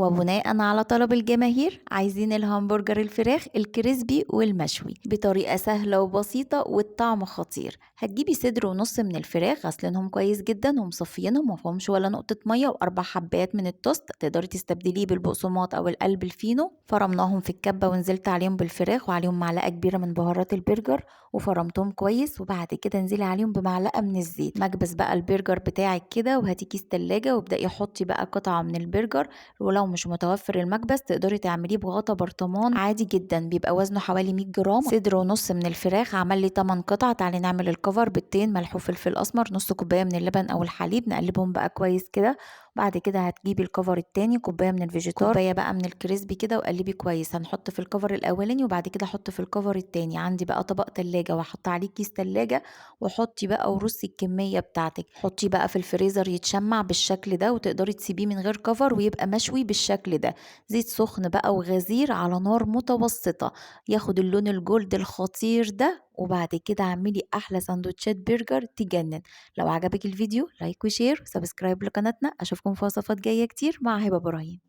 وبناء على طلب الجماهير عايزين الهمبرجر الفراخ الكريسبي والمشوي بطريقة سهلة وبسيطة والطعم خطير. هتجيبي صدر ونص من الفراخ غسلينهم كويس جدا ومصفينهم ومفهمش ولا نقطة مية، وأربع حبات من التوست تقدري تستبدليه بالبقسماط أو القلب الفينو. فرمناهم في الكبة ونزلت عليهم بالفراخ وعليهم معلقة كبيرة من بهارات البرجر وفرمتهم كويس، وبعد كده انزلي عليهم بمعلقة من الزيت. مكبس بقى البرجر بتاعك كده وهاتي كيس تلاجة وابدأي حطي بقى قطعة من البرجر، ولو مش متوفر المكبس تقدري تعمليه بغطا برطمان عادي جدا بيبقى وزنه حوالي 100 جرام. صدر ونص من الفراخ عمل لي 8 قطع. تعالي نعمل الكفر. بيضتين، ملح وفلفل اسمر، نص كوبايه من اللبن او الحليب، نقلبهم بقى كويس كده. بعد كده هتجيبي الكفر التاني، كوبايه من الفيجيتار، كوبايه بقى من الكريسبي كده، وقلبي كويس. هنحط في الكفر الاولاني وبعد كده احط في الكفر التاني. عندي بقى طبق تلاجة واحط عليه كيس تلاجة، وحطي بقى ورصي الكميه بتاعتك. حطي بقى في الفريزر يتشمع بالشكل ده، وتقدري تسيبيه من غير كفر ويبقى مشوي بالشكل ده. زيت سخن بقى وغزير على نار متوسطة ياخد اللون الجولد الخطير ده، وبعد كده اعملي احلى سندوتشات برجر تجنن. لو عجبك الفيديو لايك وشير وسبسكرايب لقناتنا. اشوفكم في وصفات جاية كتير مع هبة ابراهيم.